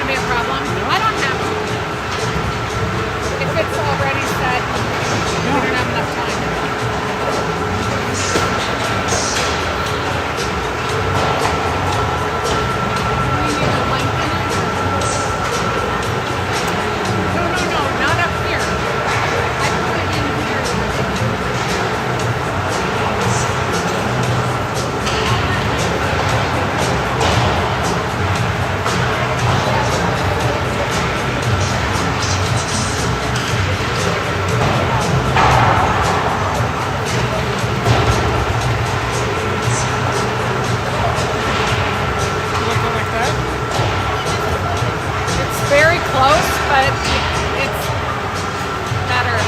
be a problem? I don't have to. If it's already set, we don't have enough time. Do we need a length in it? No, not up here. I put it in here. Looking like that. It's very close, but it's better.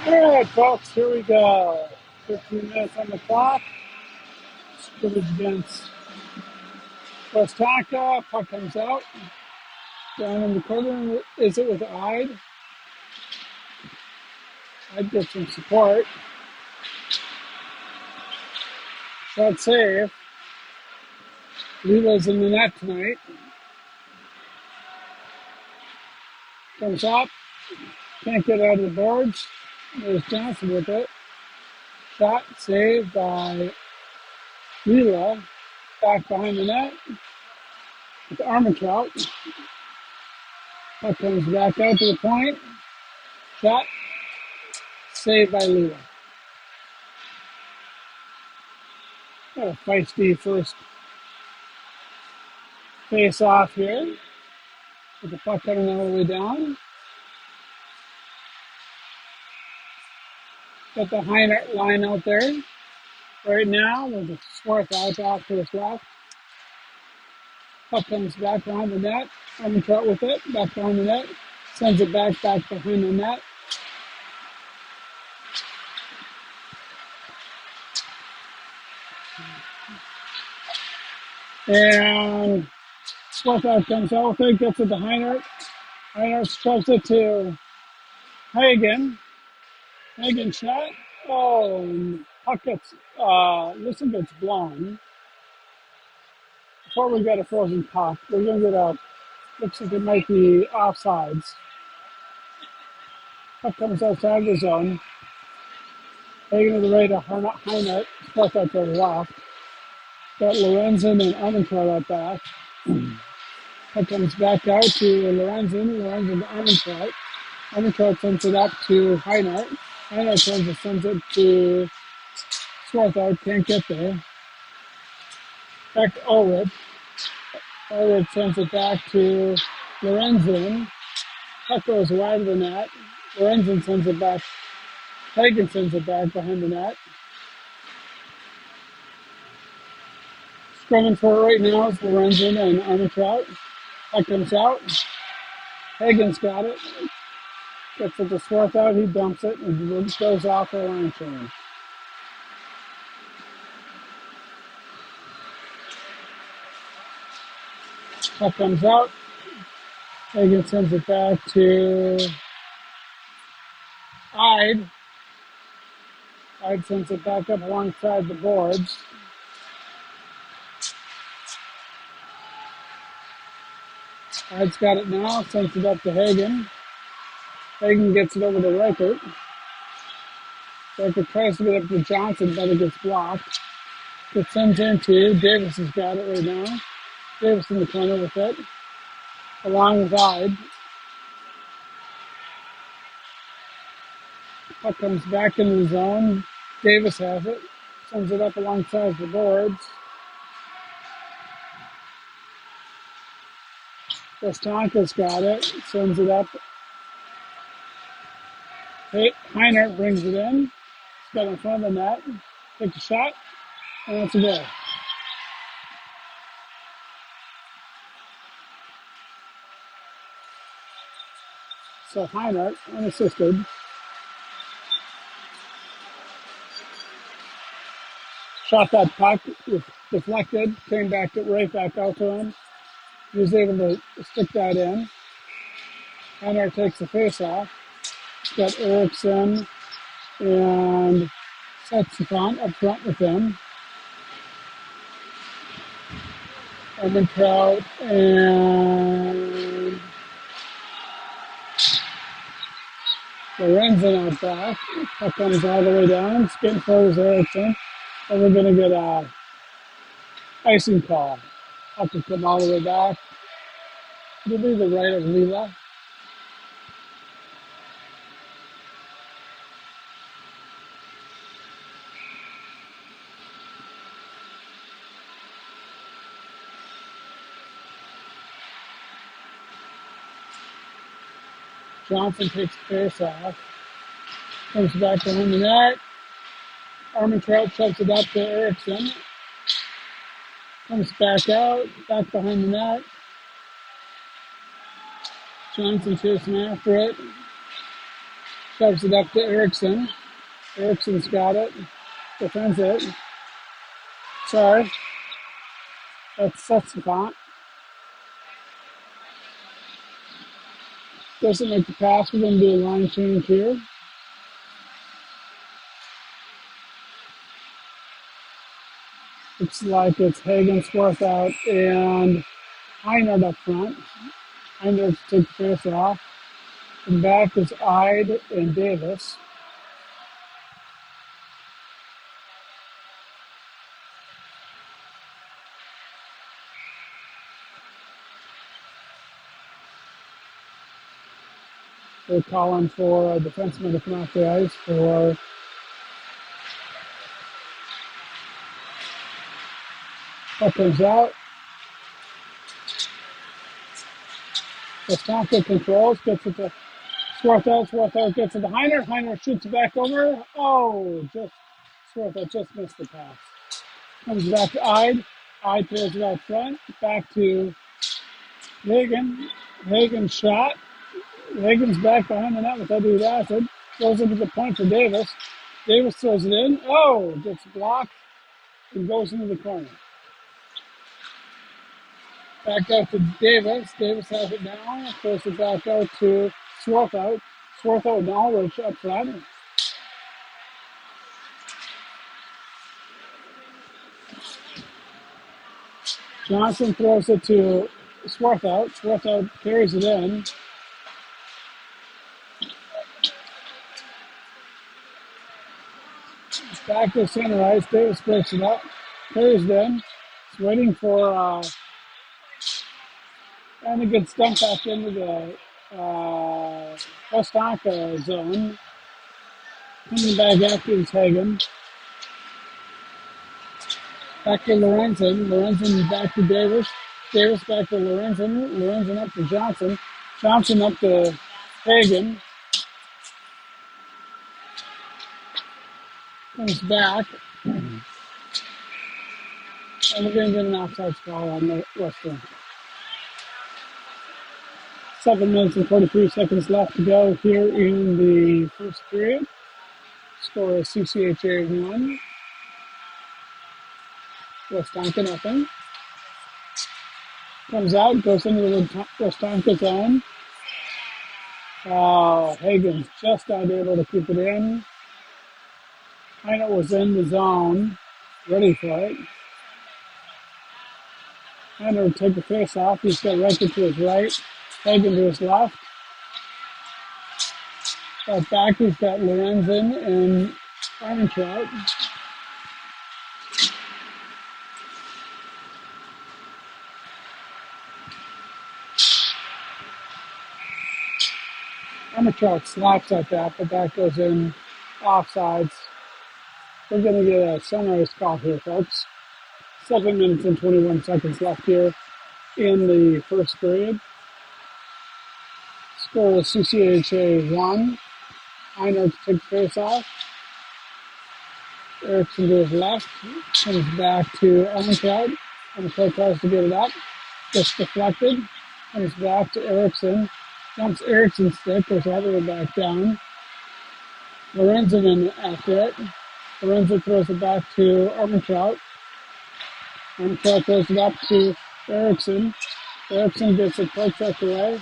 All right, folks, here we go. 15 minutes on the clock. Scrimmage against WestTonka. Puck comes out. Down in the corner, is it with Ide? I'd get some support. Shot save. Leela's in the net tonight. Comes up. Can't get out of the boards. There's Johnson with it. Shot saved by Leela. Back behind the net. With Armentrout. Puck comes back out to the point. Shot saved by Leela. Got a feisty first face off here. With the puck coming all the way down. Got the high net line out there. Right now with the fourth eye back to his left. Puck comes back behind the net. Armentrout with it. Back behind the net. Sends it back behind the net. And Swarthout comes out with it, gets it to Heinert. Heinert shoves it to Hagen. Hagen shot. Oh, puck gets, looks like it's blown. Before we get a frozen puck, we're going to get a, looks like it might be offsides. Puck comes outside the zone. Hagen to the right to Heinert. Swarthout to the left. Got Lorenzen and Armentrout out back. Puck comes back out to Lorenzen. Lorenzen to Armentrout. Armentrout sends it up to Heinert. Heinert sends it to Swarthout. Can't get there. Back to Ulrich. Ulrich sends it back to Lorenzen. Puck goes wide of the net. Lorenzen sends it back. Hagen sends it back behind the net. Scrumming for it right now is Lorenzen and Armentrout. Puck comes out. Hagen's got it. Gets it to Swarthout. He dumps it and goes off the line change. Puck comes out. Hagen sends it back to Ide. Ide sends it back up alongside the boards. Ide's got it now. Sends it up to Hagen. Hagen gets it over to Reichert. Reichert tries to get up to Johnson, but it gets blocked. It sends into Davis has got it right now. Davis in the corner with it, along with Ide. Puck comes back into the zone. Davis has it. Sends it up alongside the boards. WestTonka's got it. Sends it up. Heinert brings it in. It's got in front of the net. Takes a shot. And it's a goal. So Heinert, unassisted, shot that puck, deflected, came back right back out to him. He was able to stick that in. Heinert takes the face off. He's got Eriksson and Setsupan up front with him. Armentrout and Lorenzen out back. Puck comes all the way down. Skating forward is Eriksson. And we're going to get a icing call. Puck will come all the way back. It'll be the right of Lila. Johnson takes the face off. Comes back behind the net. Armentrout shoves it up to Eriksson. Comes back out, back behind the net. Johnson chasing after it. Shoves it up to Eriksson. Eriksson's got it. Defends it. Sorry. That's the font. Doesn't make the pass. We're going to do a line change here. Looks like it's Hagen, Swarthout, and Heinert up front. Heinert takes the face off. And back is Ide and Davis. They're calling for a defenseman to come off the ice for puck comes out. WestTonka controls, gets it to Swarthout. Swarthout gets it to Heinert. Heinert shoots it back over. Oh, Swarthout just missed the pass. Comes back to Ide. Ide throws it out front. Back to Hagen. Hagen's shot. Hagen's back behind the net with Edward Acid. Goes into the point for Davis. Davis throws it in. Oh, gets blocked and goes into the corner. Back out to Davis. Davis has it now. Throws it back out to Swarthout. Swarthout and Ulrich up front. Johnson throws it to Swarthout. Swarthout carries it in. Back to center ice. Davis breaks it up. Carries it in. It's waiting for, and it gets dumped back into the WestTonka zone. Coming back after is Hagen. Back to Lorenzen. Lorenzen back to Davis. Davis back to Lorenzen. Lorenzen up to Johnson. Johnson up to Hagen. Comes back. And we're going to get an offside call on the Western. 7 minutes and 43 seconds left to go here in the first period. Score is CCHA 1. WestTonka nothing. Comes out, goes into the WestTonka zone. Hagen's just not able to keep it in. Heino was in the zone, ready for it. Heino will take the face off. He's got Reichert to his right, Hagen to his left. Back, he's got Lorenzen and Armentrout. Armentrout slaps at that, but that goes in offsides. We're going to get a sunrise call here, folks. 7 minutes and 21 seconds left here in the first period. Score is CCHA 1. Heino to take the face off. Erickson to his left. Comes back to Armentrout. Armentrout tries to get it up. Gets deflected. Comes back to Erickson. Dumps Erickson's stick. Goes all the way back down. Lorenzen in after it. Lorenzen throws it back to Armentrout. Armentrout throws it up to Erickson. Erickson gets it checked away.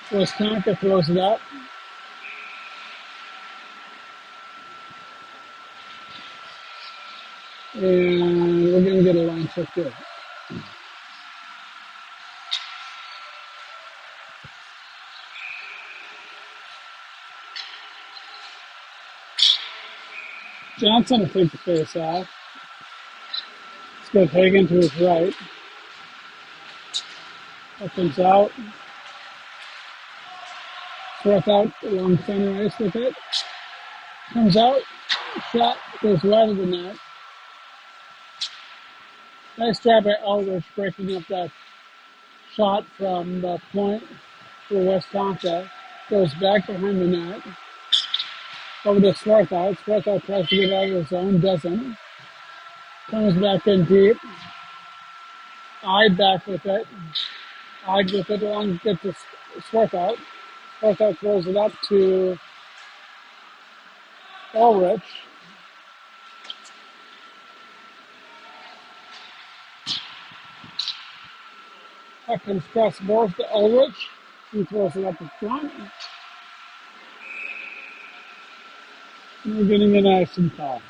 WestTonka throws it up. And we're going to get a line check here. Johnson will take the face off. Let's get Hagen to his right. That comes out. Swarthout along center ice with it. Comes out. Shot goes wide of the net. Nice job by Ulrich breaking up that shot from the point for WestTonka. Goes back behind the net. Over to Swarthout. Swarthout tries to get out of the zone. Doesn't. Comes back in deep. Eyed back with it. Eyed with it along get to Swarthout. Swarthout throws it up to Ulrich. That comes across the board to Ulrich. He throws it up in front. And we're getting an icing call.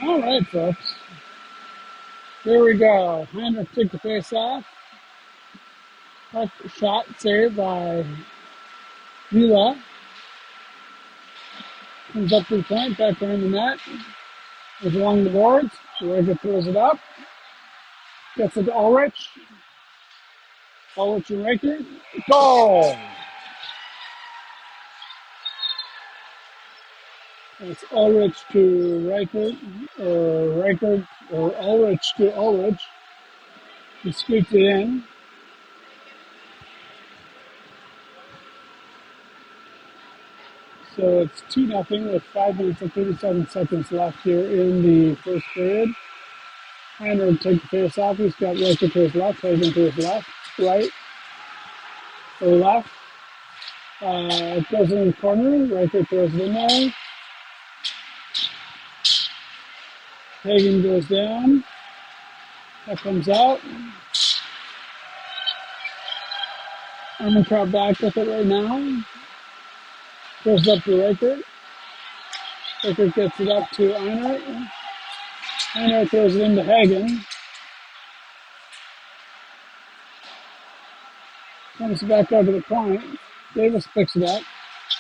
All right, folks. Here we go. Heinrich took the face off. Shot saved by Vila. Comes up to the point, back behind the net. Goes along the boards. Reichert throws it up. Gets it to Ulrich. Ulrich and Reichert. Goal! It's Ulrich to Reichert, or Ulrich to Ulrich. He squeaked it in. So it's 2-0 with 5 minutes and 37 seconds left here in the first period. Heiner takes the face off. He's got Riker to his left, Hagen to his left, right, or left. It goes in the corner. Riker throws it in there. Hagen goes down. That comes out. Armentrout back with it right now. Goes up to Riker. Riker gets it up to Einar. Einar throws it into Hagen. Comes back over the point. Davis picks it up.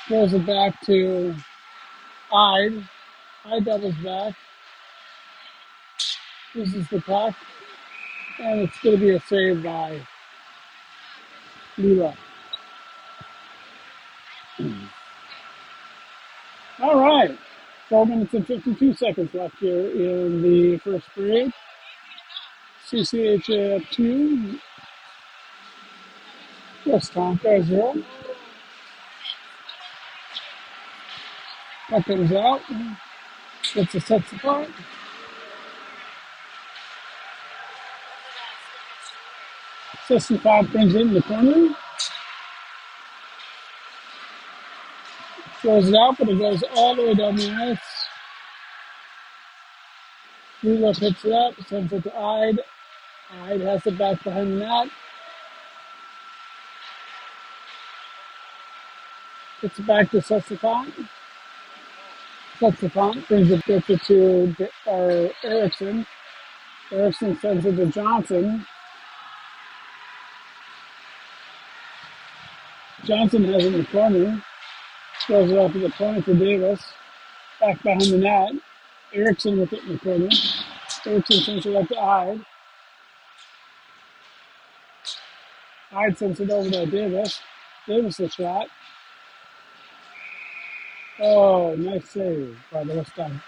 Throws it back to Ide. Ide doubles back. Uses the puck. And it's going to be a save by Lila. All right. 12 minutes and 52 seconds left here in the first period. CCHA up 2. WestTonka 0. Puck comes out. Gets a set support. Assistant Pop brings it in the corner. Throws it out, but it goes all the way down the ice. Lila picks it up, sends it to Ide. Ide has it back behind the net. Gets it back to Sessifont. Sessifont gets it to Erickson. Erickson sends it to Johnson. Johnson has it in the corner. Throws it up to the point for Davis. Back behind the net. Erickson with it in the corner. Erickson sends it up to Ide. Ide sends it over to Davis. Davis a shot. Oh, nice save by the WestTonka.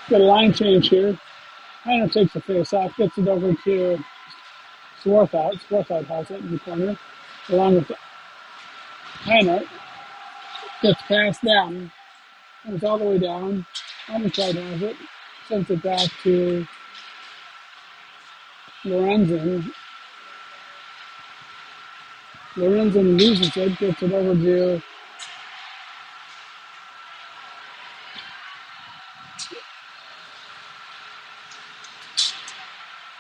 Got a line change here. Heiner takes the face off, gets it over to Swarthout. Swarthout has it in the corner, along with Heiner. Gets passed down, comes all the way down. Armentrout has it, sends it back to Lorenzen. Lorenzen loses it, gets it over to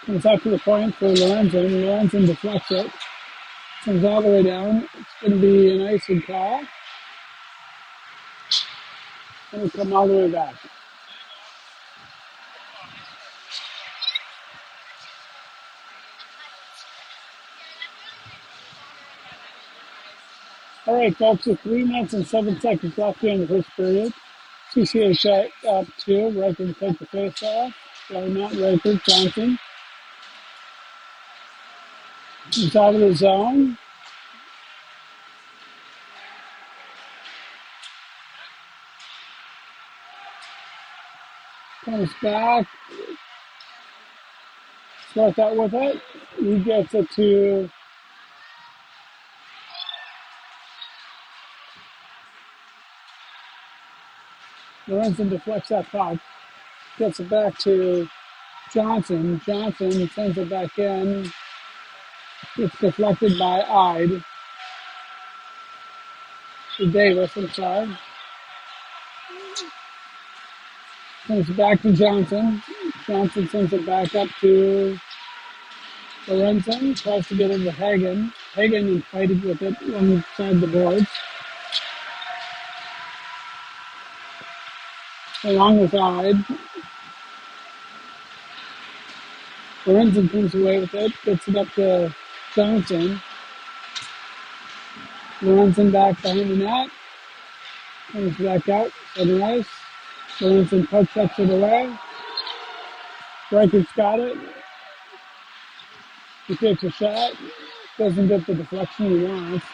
comes out to the point for Lorenzen. Lorenzen deflects it, comes all the way down. It's going to be an icing call. And it'll come all the way back. All right, folks, with 3 minutes and 7 seconds left here in the first period. CCHA up 2. Riker to take the face off. Line out Riker. Johnson. He's out of the zone. Comes back. Starts out with it. He gets it to Lorenzen deflects that puck. Gets it back to Johnson. Johnson sends it back in. It's deflected by Ide. To Davis, I'm sorry. Sends it back to Johnson. Johnson sends it back up to Lorenzen. Tries to get into Hagen. Hagen is fighting with it inside the boards. Along with Ide. Lorenzen comes away with it. Gets it up to Johnson. Lorenzen back behind the net. Comes back out. Center ice. Lorenzen puck sets it away. Riker's got it. He takes a shot. Doesn't get the deflection he wants.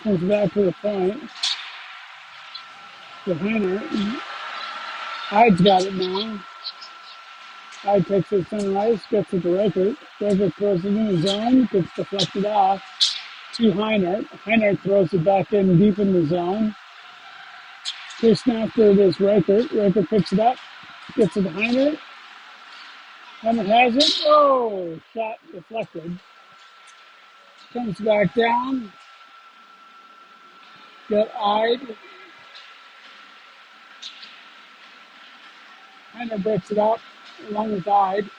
Comes back to the point. To Heiner. Ide's got it now. Hyde takes it center ice, gets it to Rakert. Rakert throws it in the zone, gets deflected off to Heinert. Heinert throws it back in deep in the zone. Chasing after it is Rakert. Rakert picks it up, gets it to Heinert. Heinert has it. Oh, shot deflected. Comes back down. Get eyed. Heinert breaks it up along with Eyed.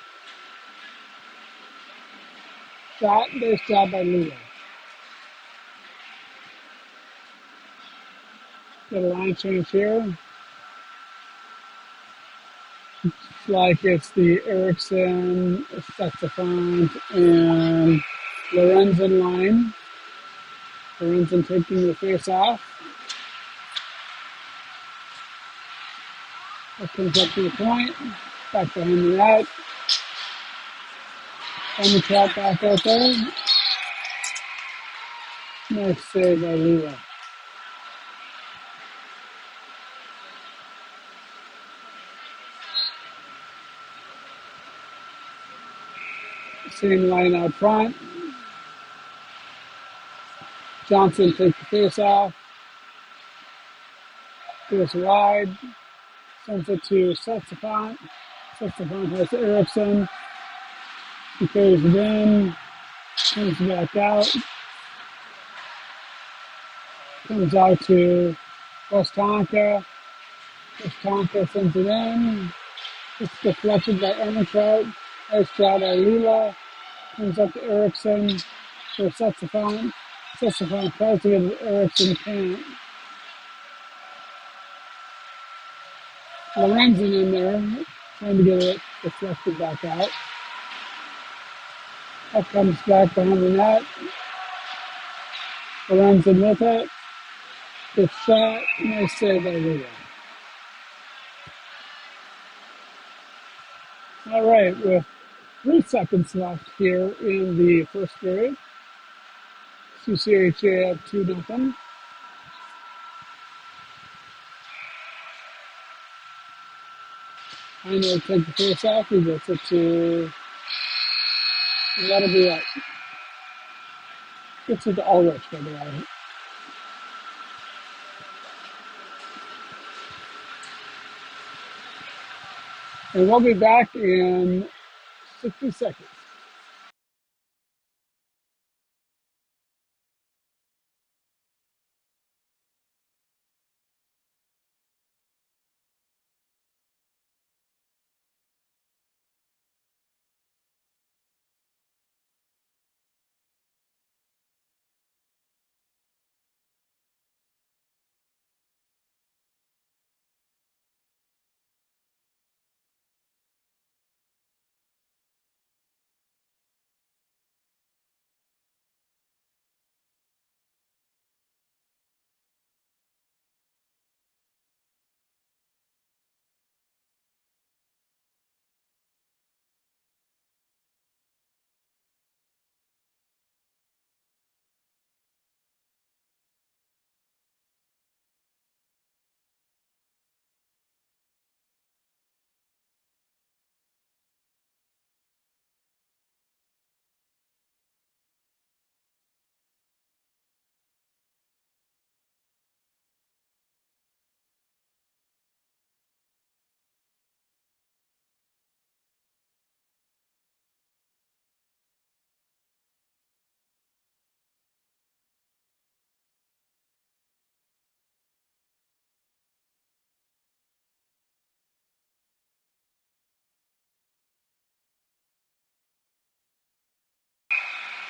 Shot. Nice job by Leo. Get a line change here. Like it's the Erickson, Saxophone, and Lorenzen line. Lorenzen taking the face off. That comes up to the point. Back behind the net. On the trap back out there. Nice save by Leo. Same line out front. Johnson takes the face off. Goes wide. Sends it to Saxophone. Saxophone has Erickson. He carries it in. Comes back out. Comes out to WestTonka. WestTonka sends it in. It's deflected by Emertrout. Nice job by Lila. Comes up to Erickson for Saxophone. Saxophone tries to get it to Erickson, can't. Lorenzen in there, trying to get it deflected back out. That comes back behind the net. Lorenzen with it. Gets shot. Nice save by Lila. All right, with 3 seconds left here in the first period. CCHA up 2-0. I know take the face off. He gets it to. That'll be it. Gets it to Ulrich, by the way. And we'll be back in 60 seconds.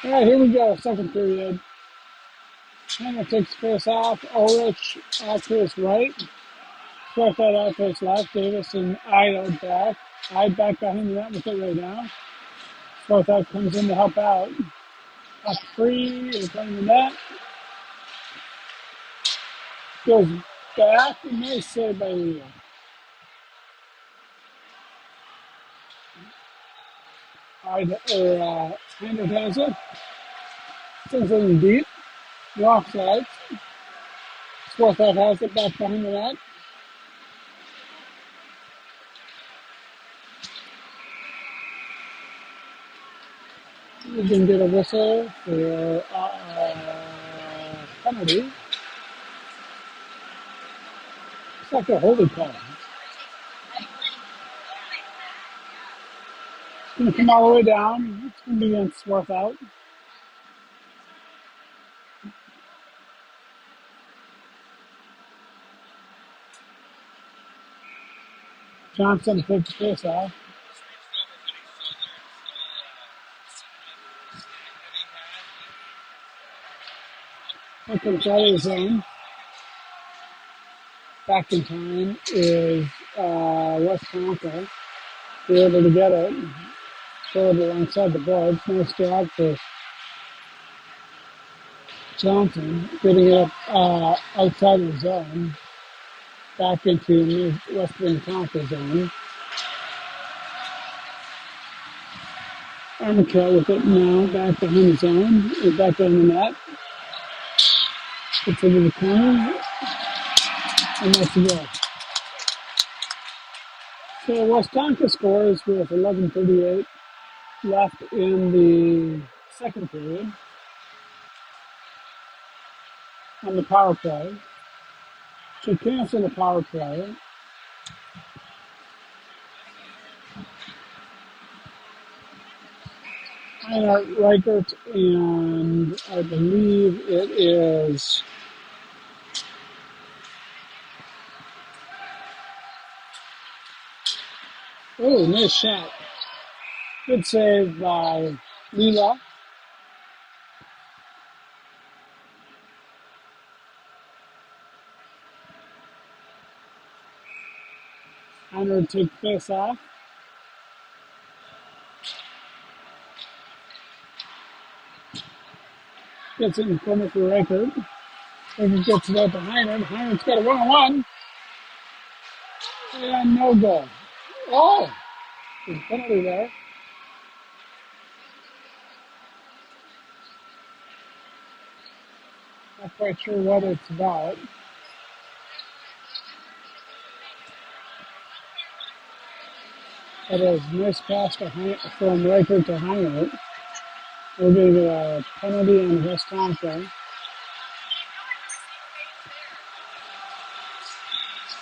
All right, here we go. Second period. Hannah takes the face off. Ulrich off to his right. Sweat that out to his left. Davis and Ide back. Ide back behind the net with it right now. Sweat that comes in to help out. Up free in front of the net. Goes back. Nice save by Leo. Hannah has it. Sends it in deep. The offside. Sweat that has it back behind the net. We can get a whistle for penalty. It's like a holding call. It's going to come all the way down. It's going to be against Swarth out. Johnson takes the face off. Here comes out of the zone. Back in time is WestTonka. They're able to get it. Throw it alongside the boards. Nice job for Johnson getting it up outside of the zone. Back into WestTonka zone. Armature with it now, back behind the zone, and back down the net. Gets into the corner, and that's the goal. So WestTonka scores with 11:38 left in the second period on the power play. Should cancel the power play. Einhard Reichert, and I believe it is nice shot. Good save by Lila. Einhard takes face off. Gets it in corner for Reichert. Reichert gets it out behind him. Heinrich's got a one-on-one. And no goal. Oh, there's a penalty there. Not quite sure what it's about. It is nice pass from Reichert to Heinrich. We're going to get a penalty on WestTonka.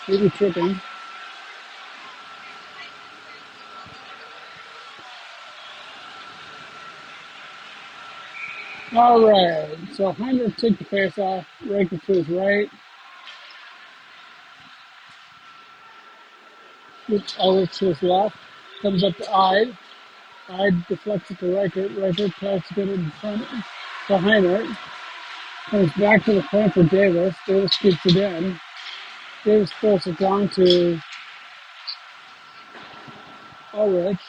Maybe tripping. All right, so Heinrich took the face off. Reichert to his right. Ulrich to his left. Comes up to Ide. Ide deflects it to Reichert. Reichert tries to get it in front to Heinrich. Comes back to the point for Davis. Davis keeps it in. Davis throws it down to Ulrich.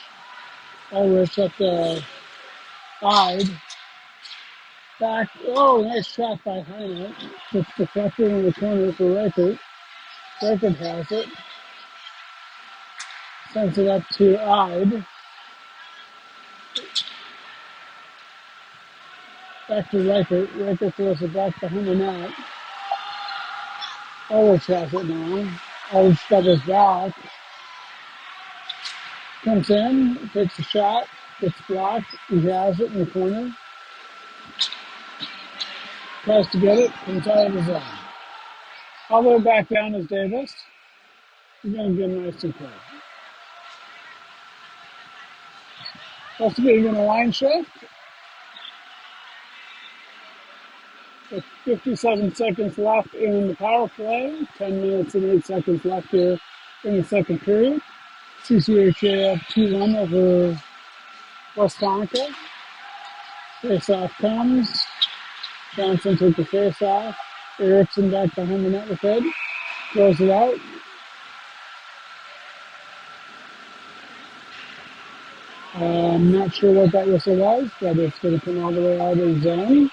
Ulrich up to Ide. Back. Oh, nice shot by Heinrich. It's deflected in the corner for Reichert. Reichert has it. Sends it up to Ide. Back to Reichert. Reichert throws it back behind the net. Ulrich has it now. Ulrich doubles back. Comes in, takes a shot, gets blocked. He has it in the corner. Tries to get it, comes out of the zone. All the way back down is Davis. He's going to get nice and clear. Supposed to be in a line shift. With 57 seconds left in the power play. 10 minutes and 8 seconds left here in the second period. CCHA up 2-1 over WestTonka. Face-off comes. Johnson took the face-off. Erickson back behind the net with it. Throws it out. I'm not sure what that whistle was, but it's going to come all the way out of the zone.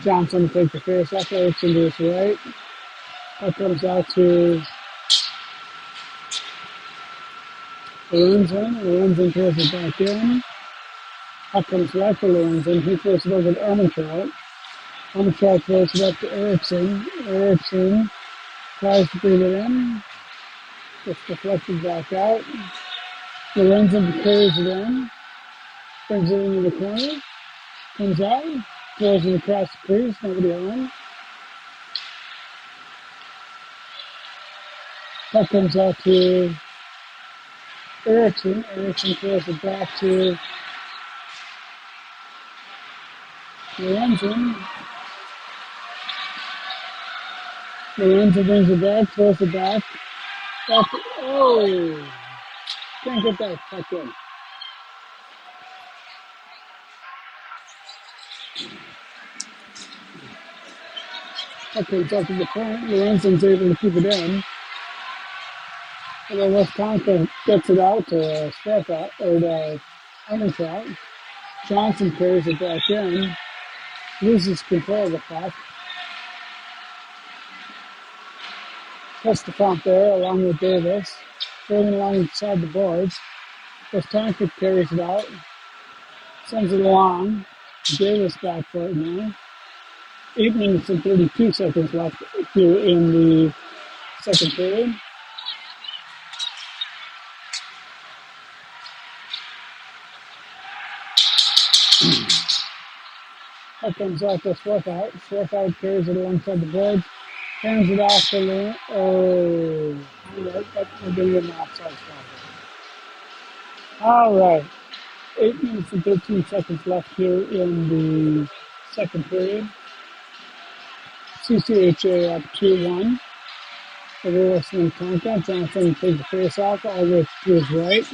Johnson takes the face-off. Erickson to his right. That comes out to Lorenzen. Lorenzen throws it back in. Up comes left to Lorenzen. He throws it over to Armatrout. Armatrout throws it up to Erickson. Erickson tries to bring it in. Gets deflected back out. Lorenzen carries it in, brings it into the corner, comes out, throws it across the crease, nobody on. Puck comes out to Erickson. Erickson throws it back to Lorenzen. Lorenzen brings it back, throws it back. Back to, oh! Can't get that puck in. Puck comes up to the point. Lorenzen's able to keep it in. And then WestTonka gets it out to Smith out, or to Undershot. Johnson carries it back in, loses control of the puck. Puts the front there along with Davis, going along inside the boards. WestTonka carries it out, sends it along. Davis back for it now. 8 minutes and 32 seconds left here in the second period. Puck comes out to Swarthout. Swarthout carries it alongside the boards. Hands it off to Lou. Oh, that's going to be an offside spot. All right. 8 minutes and 13 seconds left here in the second period. CCHA up 2-1. Over WestTonka. Johnson takes the face off all the way to his right.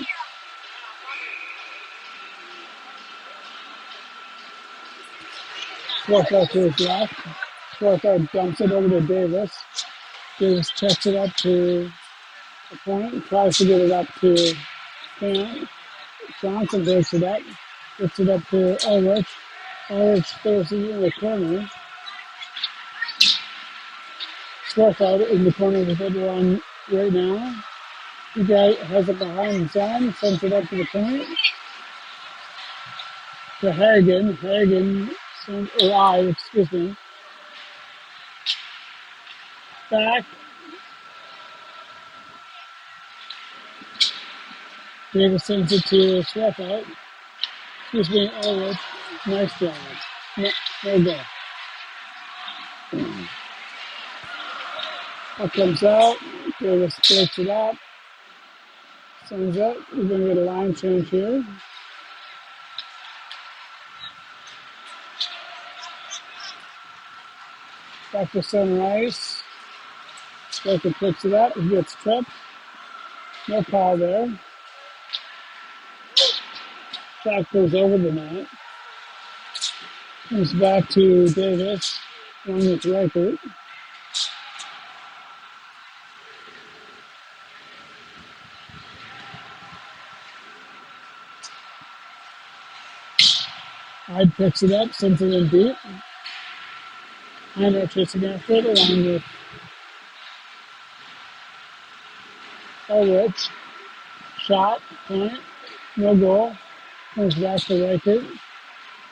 Swarthout to his left. Swarthout dumps it over to Davis. Davis checks it up to the point, tries to get it up to Camp. Johnson breaks it up, gets it up to Ulrich. Ulrich throws it in the corner. Swarthout in the corner with everyone right now. The guy has it behind his arm, sends it up to the point. To Hagen. Excuse me. Back. Davis sends it to Swarthout. Excuse me, Ulrich. Nice job. No go. Puck comes out. Davis breaks it up. Sends it. We're going to get a line change here. Back to center ice. Baker picks it up. He gets tripped. No call there. Shot goes over the net. Comes back to Davis. Along with Reichert. Hyde picks it up, sends it in deep. Heinrich chasing after it along with Ulrich. Shot, point, no goal. Comes back to Reichert.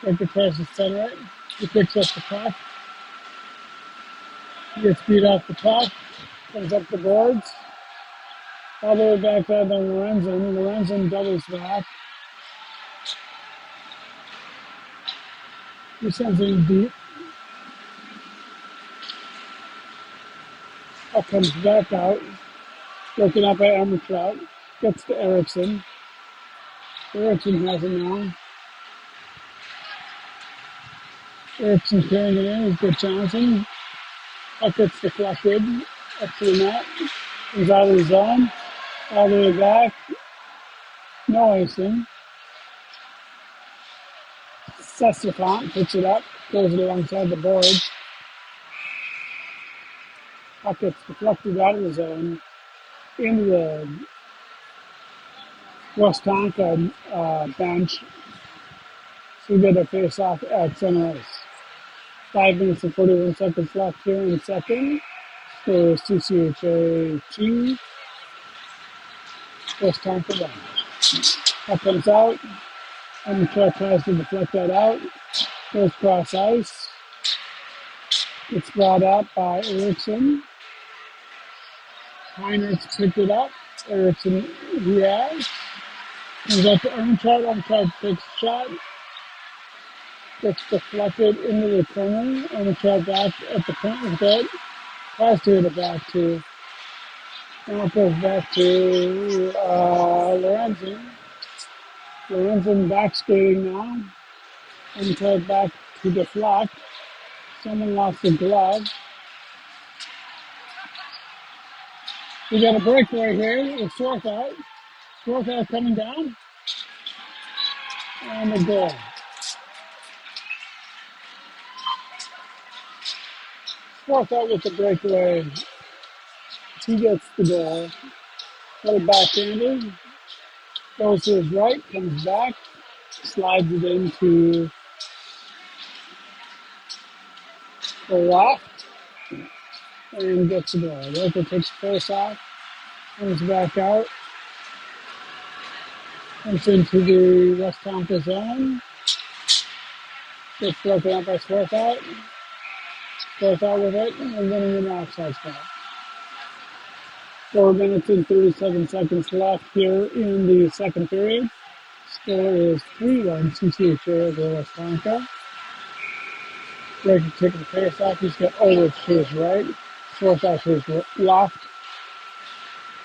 Reichert tries to center it. He picks up the puck. He gets beat off the puck. Comes up the boards. All the way back there to Lorenzen. Lorenzen doubles back. He sends it in deep. Puck comes back out. Broken up by Emmertrout. Gets to Erickson. Erickson has it now. Erickson carrying it in. He's got Johnson. Puck gets deflected up to the net. He's out of the zone. All the way back. No icing. Sestafont picks it up. Goes it alongside the boards. Puck gets deflected out of the zone. Into the WestTonka bench. So we get a face off at center ice. 5 minutes and 41 seconds left here in the second. For CCHA 2. WestTonka 1. Puck comes out. And the truck tries to deflect that out. Goes cross ice. Gets brought up by Erickson. Heinrich picked it up. Erickson reacts. Comes up to Armstrong takes a shot, gets deflected into the corner. Armstrong back at the point with it. Tries to hit it back to. Now it goes back to Lorenzen. Lorenzen back skating now. Armstrong back to deflect. Someone lost the glove. We got a breakaway here with Swarthout. Swarthout coming down. And the goal. Swarthout with the breakaway. He gets the goal. Little backhander. Goes to his right, comes back, slides it into the left, and gets the goal. Roper takes the face off, comes back out, comes into the WestTonka zone, gets broken up by Swarthout. Swarthout with it, and winning an offside spot. 4 minutes and 37 seconds left here in the second period. Score is 3-1 CCHA over WestTonka. Breaker taking the face off. He's got Ulrich to his right. Swarthout to his left.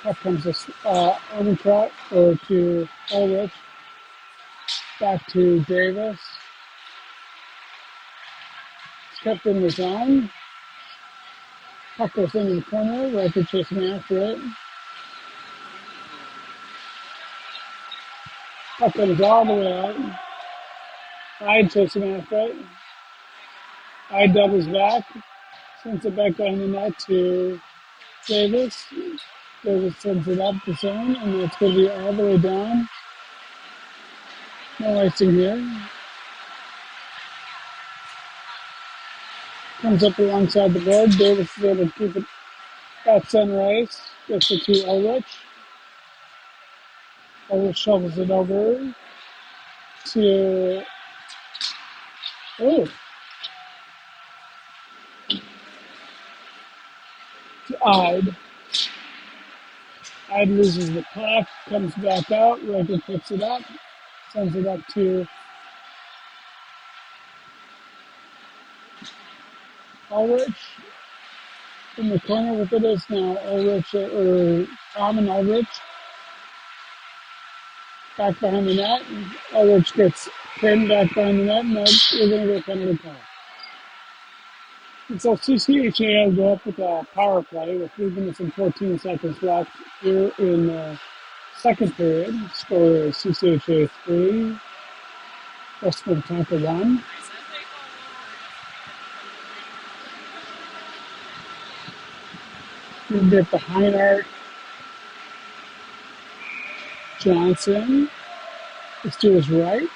Up comes this undercut or to Ulrich. Back to Davis. It's kept in the zone. Puck goes into the corner. Riker chasing after it. Puck comes all the way out. Hyde chasing after it. Hyde doubles back. Sends it back down the net to Davis. Davis sends it up the zone, and it's going to be all the way down. No icing here. Comes up alongside the board. Davis is able to keep it at center ice. Gets it to Ulrich. Ulrich shovels it over to Ide. Ide loses the puck, comes back out. Riker picks it up, sends it up to Ulrich. In the corner with it is now Ulrich or Tom and Ulrich. Back behind the net. Ulrich gets pinned back behind the net, and we're going to get a penalty call. And so CCHA will go up with a power play with 3 minutes and 14 seconds left here in the second period. Score is CCHA 3, WestTonka 1. You get the Heinart Johnson is to his right,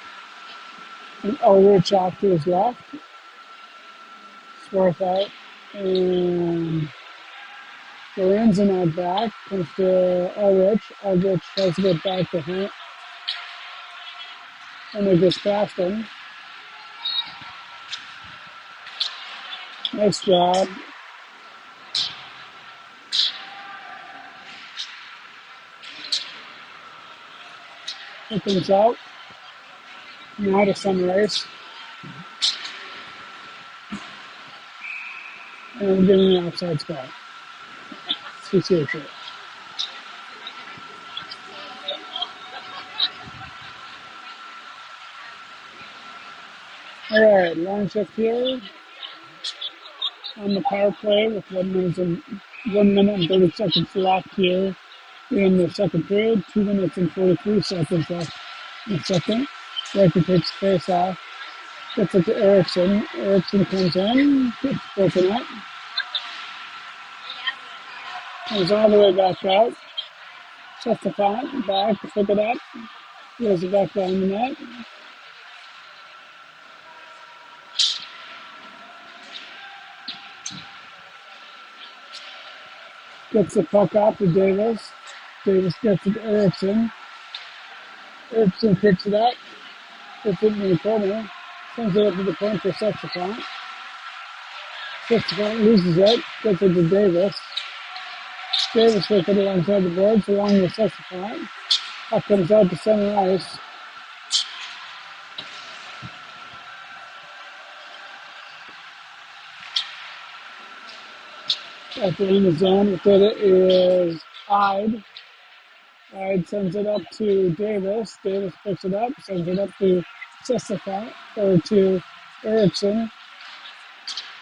and Ulrich off to his left. Swarthout and Lorenzen out back. Comes to Ulrich. Ulrich tries to get back to him, and they just past him. Nice job. It comes out. Now to center ice. And I'm getting an outside spot. CCHA. All right, long shift here on the power play with 1 minute and 30 seconds left here in the second period. 2 minutes and 43 seconds left in the second. Riker takes face off. Gets it to Erickson. Erickson comes in, gets broken up. Comes all the way back out. Sets the font back to pick it up. Goes it back behind the net. Gets the puck out to Davis. Davis gets it to Erickson. Erickson picks it up. Gets it in the corner. Sends it up to the point for Sexafont. Sexafont loses it. Gets it to Davis. Davis with it alongside the boards along with Sexafont. Puck comes out to center ice. At the end of the zone, with it is Ide. Ide sends it up to Davis. Davis picks it up, sends it up to Sissifat, or to Erickson.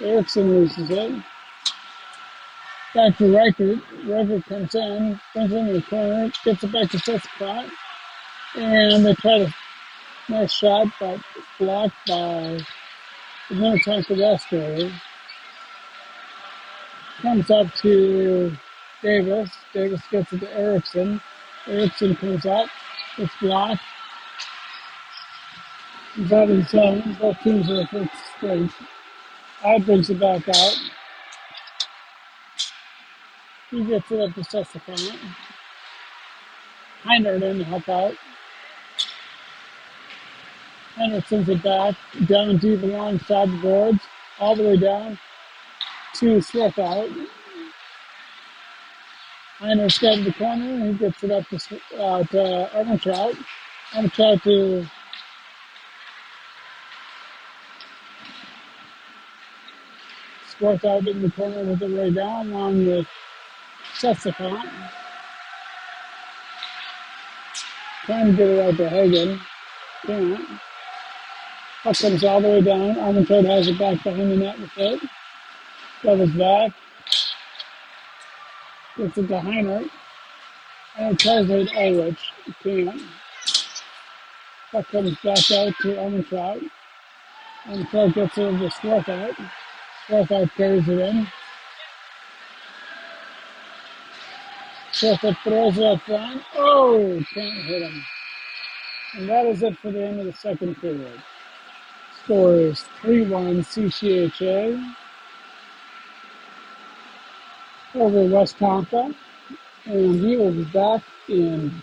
Erickson loses it. Back to Reichert. Reichert comes in, brings it into the corner, gets it back to Sissifat, and they try to nice shot, but blocked by the Minnetonka Western. Comes up to Davis. Davis gets it to Erickson. Erickson comes up. It's blocked. He's out of the zone. Both teams are at full strength. I brings it back out. He gets it up to Sessafont. Heinert in to help out. Heinert sends it back down deep alongside the boards, all the way down to Swift-out. Heinert's got in the corner. He gets it up to Armentrout. Armentrout to Swift-out in the corner with it right down, along with Sessafont. Trying to get it out to Hagen. Can't. Puck comes all the way down. Armentrout has it back behind the net with it. Doubles back. Gets it to Heinert. And tries to hit Ulrich. Can't. Puck comes back out to Armentrout. Armentrout gets it into Swarthout. Swarthout carries it in. Swarthout throws it up front. Oh! Can't hit him. And that is it for the end of the second period. Score is 3-1 CCHA over WestTonka. And we will be back in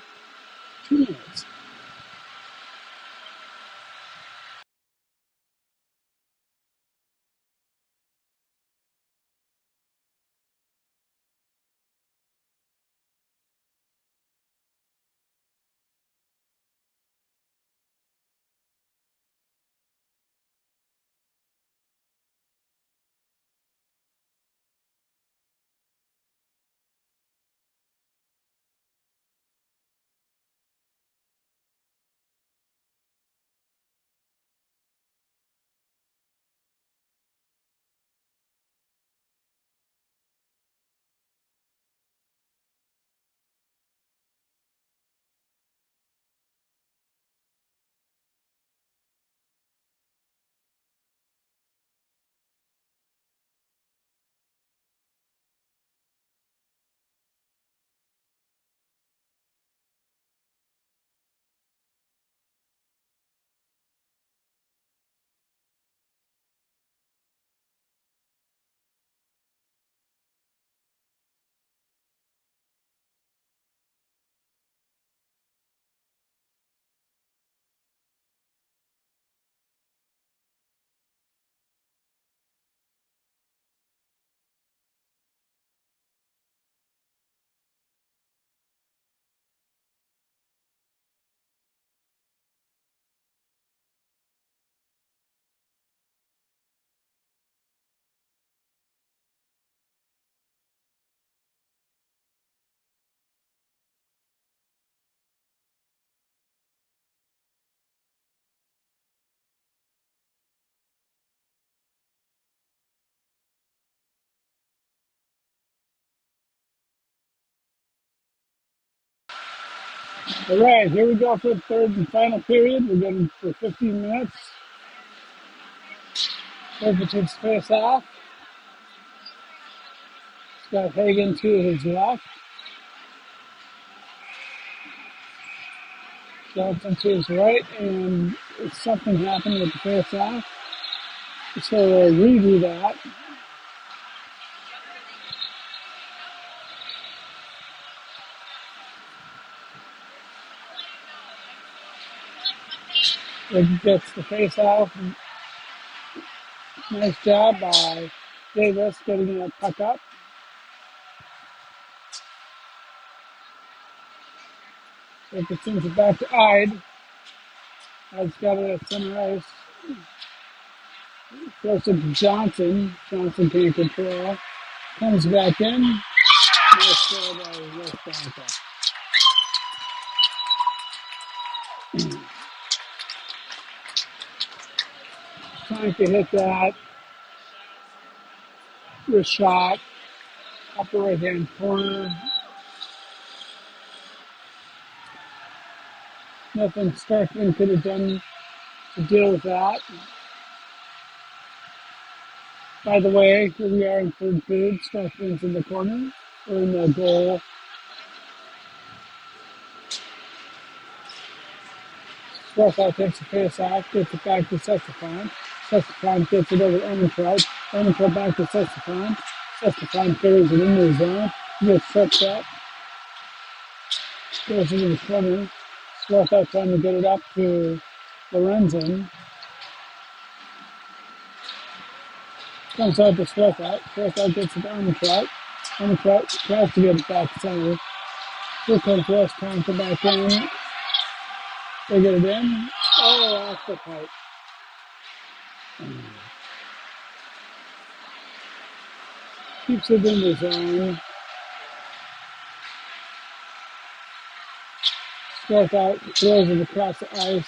2 minutes. All right, here we go for the third and final period. We're going for 15 minutes. Overton's face off. It's got Hagen to his left. Johnson to his right, and something happened with the face off. So we'll redo that. It gets the face off. Nice job by Davis getting that puck up. If it sends it back to Ide, Ide's got it at center ice. Throws it to Johnson. Johnson can't control. Comes back in. Nice throw by WestTonka. Trying to hit that with shot. Upper right hand corner. Nothing Starkman could have done to deal with that. By the way, here we are in third period. Starkman's in the corner. We're in the goal. Swarthout takes the face off, gets it back to Sestafon. Sestafon gets it over to Ermentrout. Ermentrout back to Sestafon. Sestafon carries it into the zone. He gets tripped up. Goes into the corner. Swarthout trying to get it up to Lorenzen. Comes out to Swarthout. Swarthout gets it to Ermentrout. Ermentrout tries to get it back to center. Here comes WestTonka back in. They get it in. Oh, off the pipe. Keeps it in the zone. Swarthout throws it across the ice.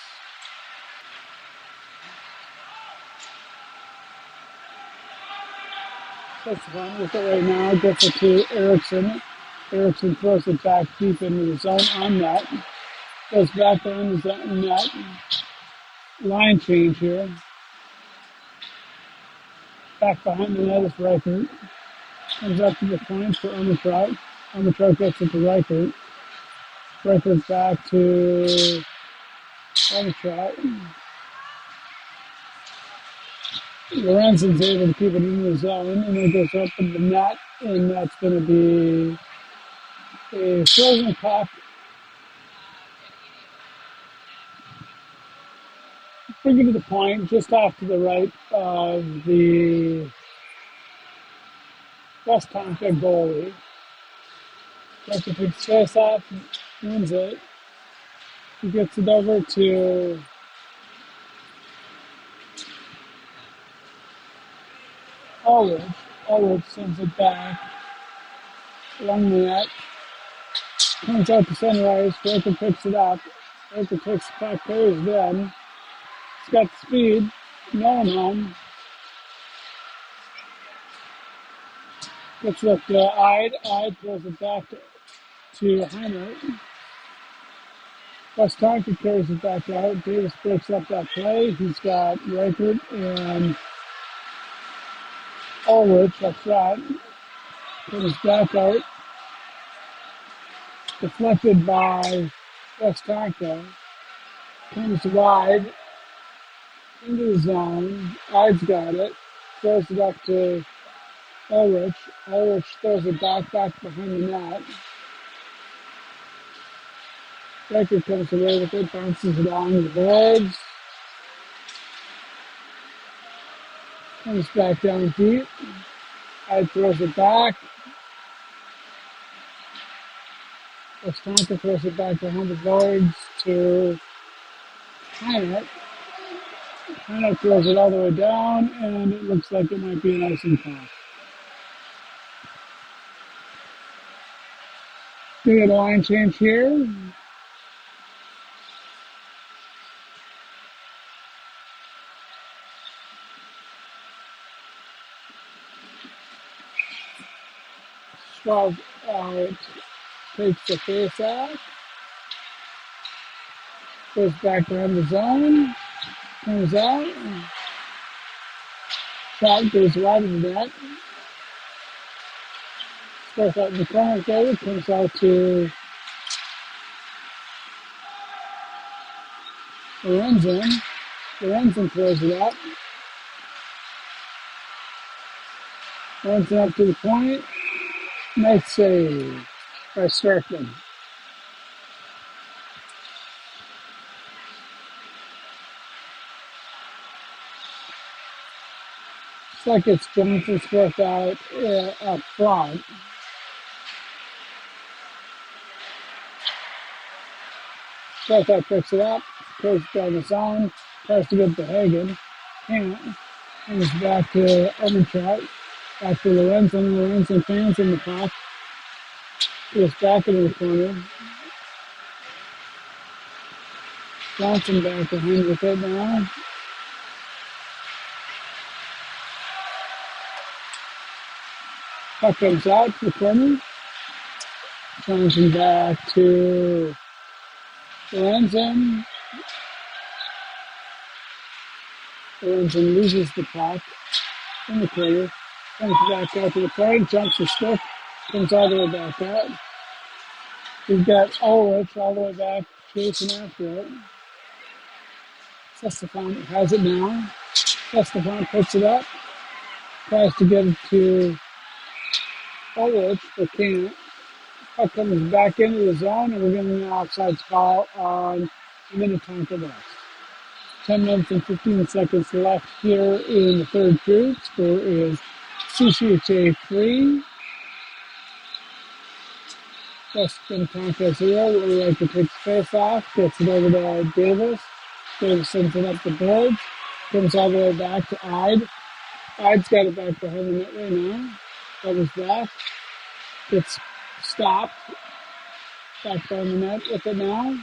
Sestafon with it right now. Gets it to Erickson. Erickson throws it back deep into the zone on net. Goes back on the zone net. Line change here. Back behind the net is Reichert. Comes up to the point for Ermentrout. Ermentrout gets it to Reichert. Reichert back to Ermentrout. Lorenzen's able to keep it in the zone, and it goes up in the net, and that's going to be a frozen puck. Bring it to the point, just off to the right of the WestTonka goalie. Gets a big face off, wins it. He gets it over to Ulrich. Ulrich sends it back along the net. Comes out to center ice. Baker picks it up. Baker takes the puck, carries it in. He's got the speed. No one gets it to Ide. Ide throws it back to Heiner. WestTonka carries it back out. Davis breaks up that play. He's got Reichert and Ulrich up front. Comes back out. Deflected by WestTonka. Comes wide into the zone. Ide's got it. Throws it up to Ulrich. Ulrich throws it back behind the net. Reichert comes away with it, bounces it along the boards. Comes back down deep. Ide throws it back. WestTonka throws it back behind the boards to Heiner. Heiner throws it all the way down, and it looks like it might be an icing call. We get a line change here. Schwab takes the face off. Goes back around the zone. Comes out. Shot goes wide of the net. Starts out in the corner there. Comes out to Lorenzen. Lorenzen throws it up. Lorenzen up to the point. Nice save by Starkman. Looks like it's Johnson's worked out up front. Shortstop picks it up, goes down the zone, tries to get to Hagen, can't. Comes back to Overtrout, back to Lorenzen. Lorenzen fans in the puck, goes back into the corner. Johnson back behind with it now. Puck comes out to the corner. Johnson back to Lorenzen. Lorenzen loses the puck in the corner. Comes back out to the point, jumps the stick, comes all the way back out. We've got Ulrich all the way back chasing after it. Sestefan has it now. Sestefan puts it up, tries to get it to Ulrich, but can't. Puck comes back into the zone, and we're getting an offsides call on Minnetonka West. 10 minutes and 15 seconds left here in the third period. Score is CCHA 3. WestTonka 0. Would like to take the face off. Gets it over to Davis. Davis sends it up the boards. Comes all the way back to Ide. Ide's got it back behind the net right now. Doubles back. Gets stopped. Back down the net with it now.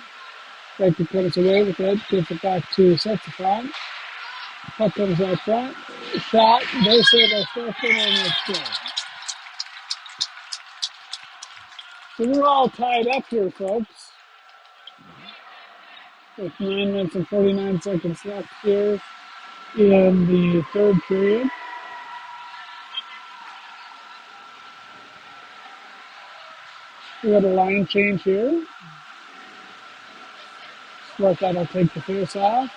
Like to put us away with it. Gets it back to Setsafon. Puck comes out front. Shot. They say they're first and it's good. So we're all tied up here, folks. With 9 minutes and 49 seconds left here in the third period. We got a line change here. Swarthout will take the face off.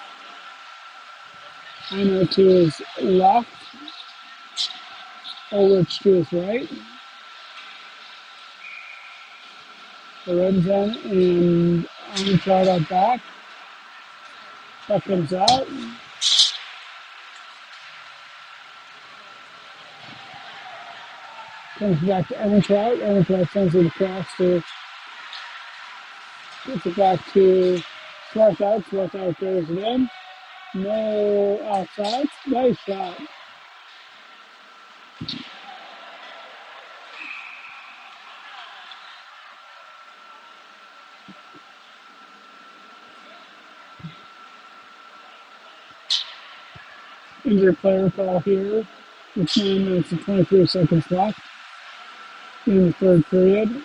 Heiner to his left. Ulrich to his right. Lorenzen and Armstrong out back. Puck comes out. Comes back to Eventrout. Eventrout sends it across to, gets it back to Swarthout. Swarthout throws it in. No offsides. Nice shot. Injured player call here. With 9 minutes and 23 seconds left in the third period.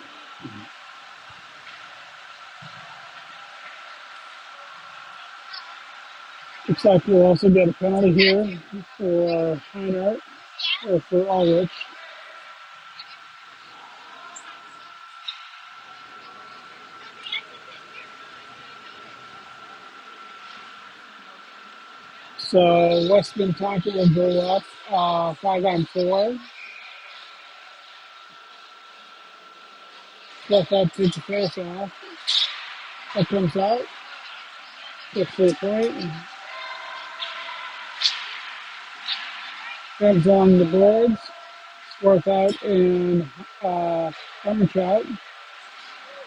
Looks like we'll also get a penalty here for Heiner or for Ulrich. So WestTonka will go up 5-on-4. Plus that takes the face off. That comes out. Gets 3 point. Comes on the boards. Swarthout and Armtrout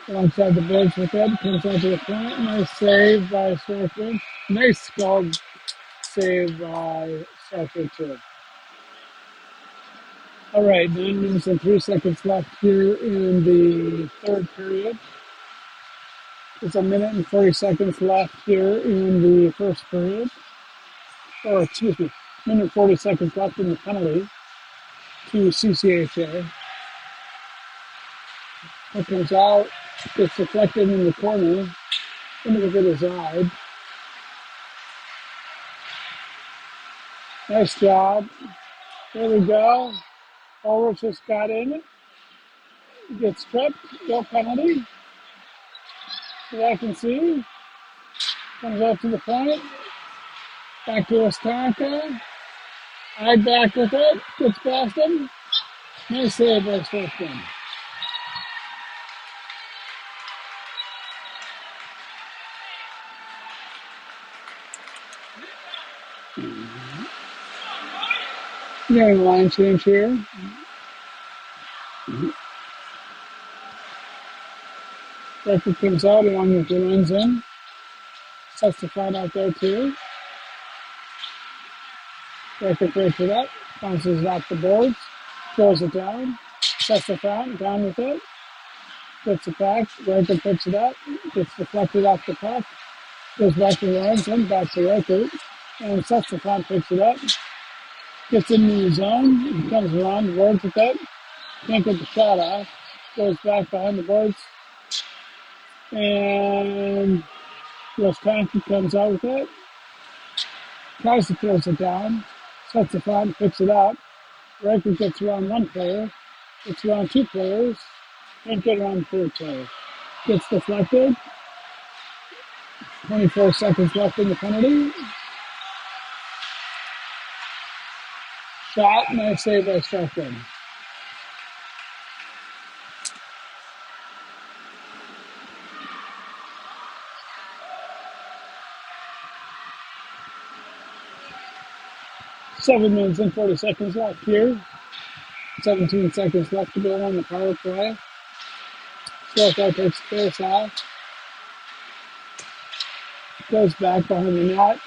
alongside the boards with it. Comes out to the point. Nice save by Swarthout. Nice skull save by Swarthout too. All right, 9 minutes and 3 seconds left here in the third period. There's a minute and 40 seconds left here in the first period. Or, excuse me, minute and 40 seconds left in the penalty to CCHA. It comes out, gets deflected in the corner, into the good side. Nice job. There we go. Ulrich just got in it. Gets tripped. No penalty. That I can see. Comes out to the point. Back to WestTonka. Ide back with it. Gets past him. Nice save by Swarthout. Getting a line change here. Record comes out along with Lorenzen. Sets the front out there too. Breaker picks it up, bounces it off the boards, throws it down, sets the front, down with it, gets it back, Breaker picks it up, gets deflected off the puck, goes back to Lorenzen, back to Breaker, and sets the front, picks it up, gets into the zone, comes around, boards with it, can't get the shot off, goes back behind the boards, and WestTonka comes out with it, tries to close it down, sets the front, picks it up, Breaker gets around one player, gets around two players, can't get around the third player. Gets deflected, 24 seconds left in the penalty. Shot, nice save by Strickland. Seven minutes and 40 seconds left here. 17 seconds left to go on the power play. Strikeout takes the face off. Goes back behind the net.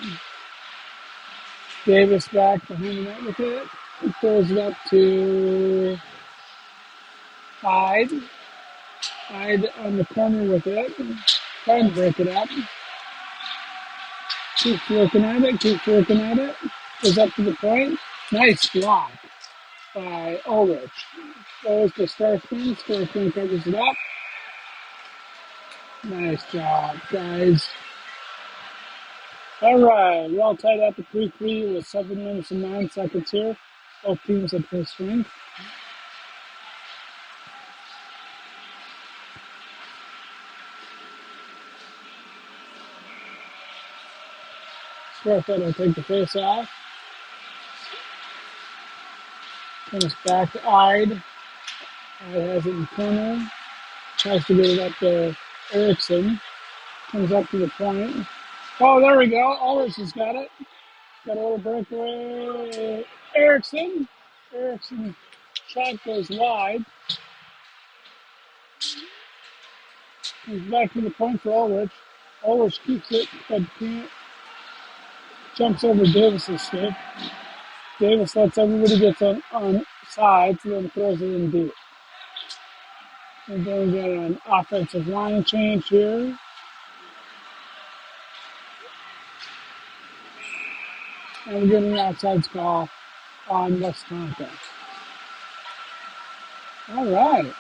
Davis back behind the net with it. Throws it up to Hyde. Hyde on the corner with it. Trying to break it up. Keeps working at it. Goes up to the point. Nice block by Ulrich. Goes to Starkman. Starkman covers it up. Nice job, guys. All right, we're all tied up at 3-3 with 7 minutes and 9 seconds here. Both teams at full strength. Swarthout will take the face off. Comes back to Ide. Ide has it in the corner. Tries to get it up to Erickson. Comes up to the point. Oh, there we go. Ulrich has got it. Got a little breakaway. Erickson. Erickson shot goes wide. Comes back to the point for Ulrich. Ulrich keeps it, but can't. Jumps over Davis's stick. Davis lets everybody get on sides and then throws it in deep. And then we get an offensive line change here. And we're getting an outside call on WestTonka. All right.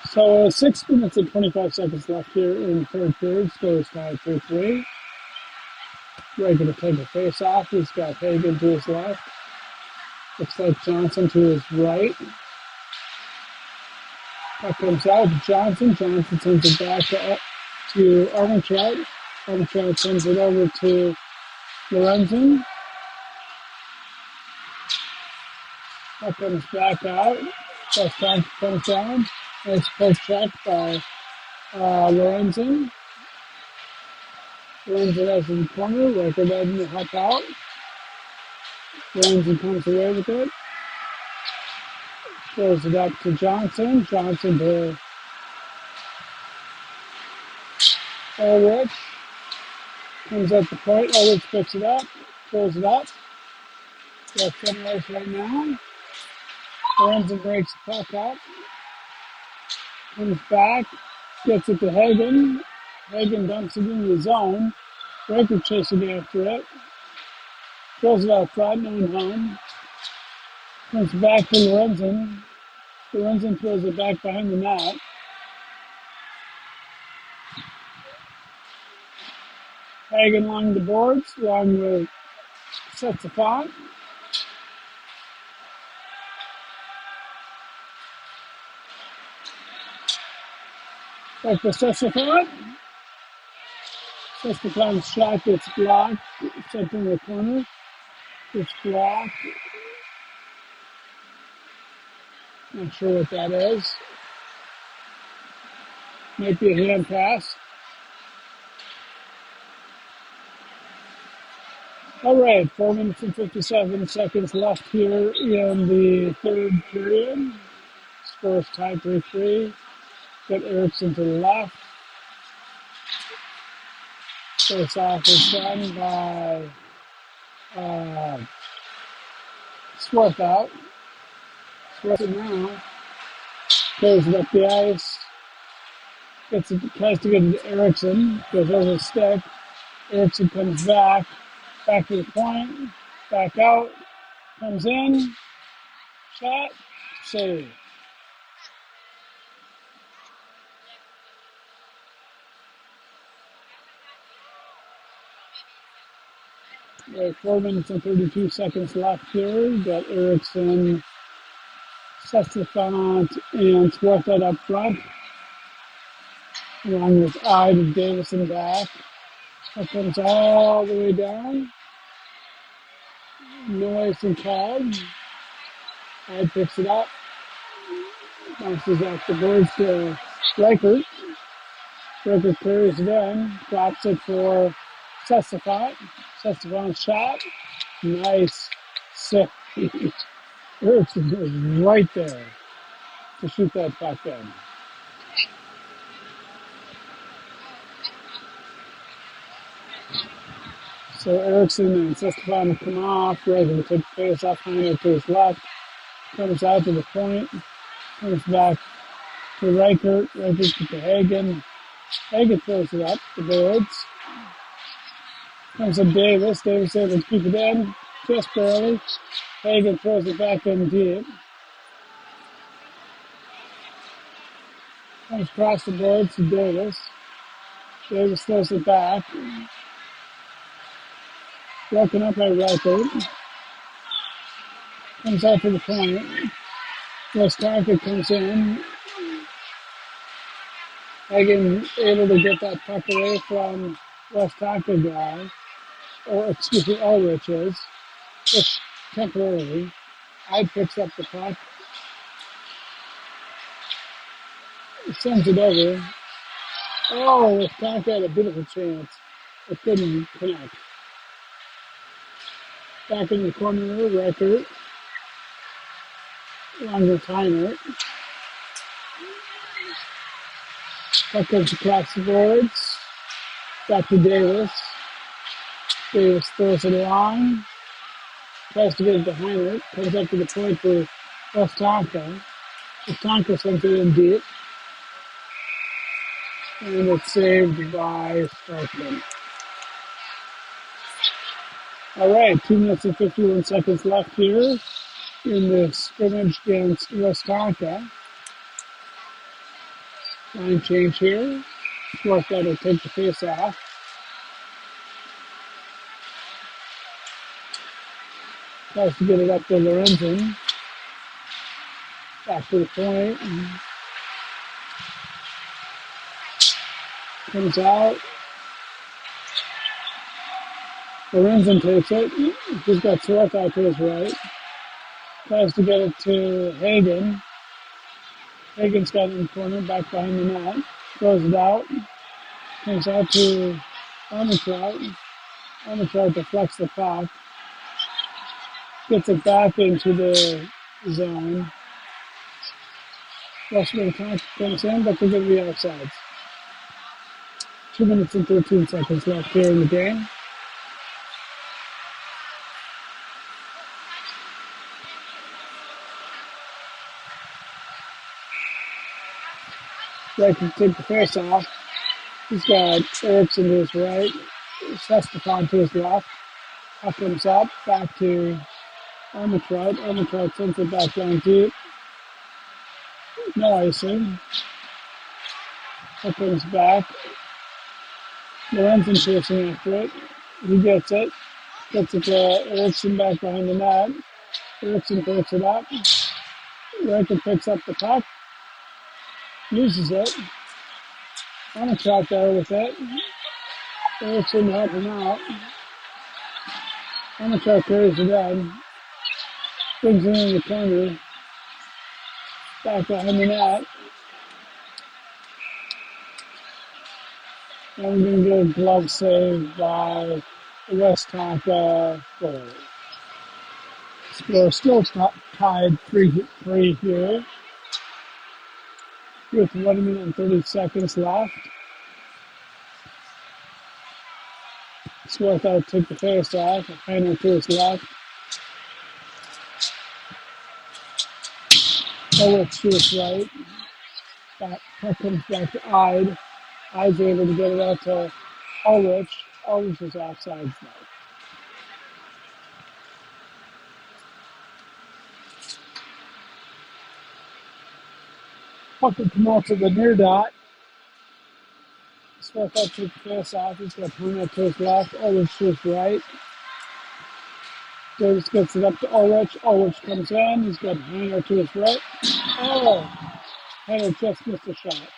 So 6 minutes and 25 seconds left here in the third period. Score is tied 3-3. Ready to take a face off. He's got Hagen to his left. Looks like Johnson to his right. That comes out to Johnson. Johnson sends it back to Armentrout. Armentrout sends it over to Lorenzen. That comes back out. WestTonka comes down. Nice post check by Lorenzen. Lorenzen has in the corner. Raker doesn't help out. Lorenzen comes away with it. Throws it up to Johnson. Johnson to Ulrich. Comes at the point. Ulrich picks it up. Throws it up. Got 10 race right now. Lorenzen breaks the puck up. Comes back. Gets it to Hagen. Hagen dumps it in the zone. Breaker chasing after it. Throws it out front, no one home. Comes back to Lorenzen. Lorenzen throws it back behind the net. Hagen along the boards, along with sets the font. Back to Sessafont. Sessafont's shot gets blocked. Sent in the corner. Gets blocked. Not sure what that is. Might be a hand pass. All right, 4 minutes and 57 seconds left here in the third period. Score is tied 3-3. Got Erickson to the left. Face off is done by Swarthout. Swarthout now plays it up the ice. Tries to get it to Erickson. Goes over the stick. Erickson comes back to the point, back out, comes in, shot, save. There 4 minutes and 32 seconds left here. Got Erickson, Sestafant, and Swarthout up front. Along with Ide and Davison back. That comes all the way down. Noise and Cobb. Ide picks it up. Bounces off the boards to Reichert. Reichert carries it in. Drops it for Sestafant. Sestafant's shot. Nice save. Erickson was right there to shoot that puck in. So Erickson and Sestafant come off. Reichert takes the face off Heiner to his left. Comes out to the point. Comes back to Reichert. Reichert to Hagen. Hagen throws it up the boards. Comes up Davis. Davis able to keep it in. Just barely. Hagen throws it back in deep. Comes across the boards to Davis. Davis throws it back. Broken up by Reichert. Comes out to the point. WestTonka comes in. Hagen able to get that puck away from WestTonka guy. Or excuse me, Ulrich is. Just temporarily. I picks up the puck. Sends it over. Oh, WestTonka had a bit of a chance. It couldn't connect. Back in the corner, Reichert. Along with Heiner. Puck comes across the boards. Back to Davis. Davis throws it along. Tries to get it to Heiner. Comes up to the point for WestTonka. WestTonka sends it in deep. And it's saved by Starkman. All right, 2 minutes and 51 seconds left here in the scrimmage against WestTonka. Line change here. Swarthout will take the face off. Tries to get it up to Lorenzen. Back to the point. Comes out. Lorenzen takes it. He's got Swarthout to his right. Tries to get it to Hagen. Hagen's got it in the corner, back behind the net. Throws it out. Comes out to Armitrout. Armitrout deflects the puck. Gets it back into the zone. Western comes in, but they're going to be offsides. 2 minutes and 13 seconds left here in the game. Right to take the face off. He's got Erickson to his right. Sestafant to his left. Puck comes up, back to Armitrout. Armitrout sends it back down deep. No icing. Puck comes back. Lorenzen chasing after it. He gets it. Gets it to Erickson back behind the net. Erickson picks it up. Reichert picks up the puck. Loses it. Armitrout there with it. Erickson helping out. Armitrout carries it in. Brings it in the corner. Back behind the net. And we're going to get a glove save by WestTonka forward. Score still tied 3-3 here. With 1 minute and 30 seconds left. Swarthout took the face off. Heiner to his left. Ulrich to his right. Puck comes back to Ide. Ide's able to get it out to Ulrich. Ulrich is offside now. Puck will come out to the near dot. Swarthout took the face off. He's got Heiner to his left. Ulrich to his right. Davis gets it up to Ulrich. Ulrich comes in. He's got Heiner to his right. Oh, Heiner just missed a shot.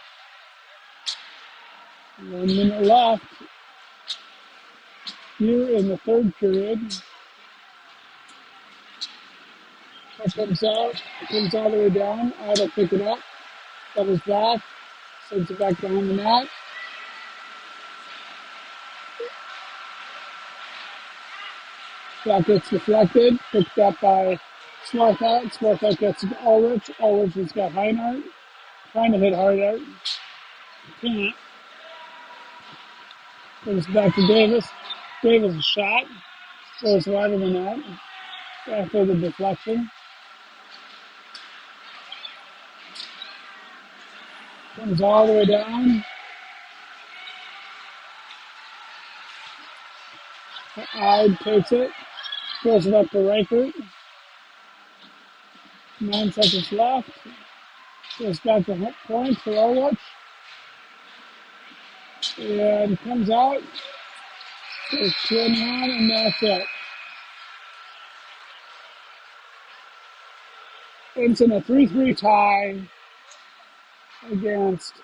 1 minute left here in the third period. Puck comes all the way down. Idle pick it up. Doubles back. Sends it back behind the net. That gets deflected. Picked up by Swarthout. Swarthout gets it to Ulrich. Ulrich has got Heiner. Trying to hit hard out. Can't. Goes back to Davis. Davis' shot goes wide of the net after the deflection. Comes all the way down. Ide takes it. Throws it up to Reichert. 9 seconds left. Goes back to point for Ulrich. And comes out. Goes 2-1, and that's it. It's in a 3-3 tie against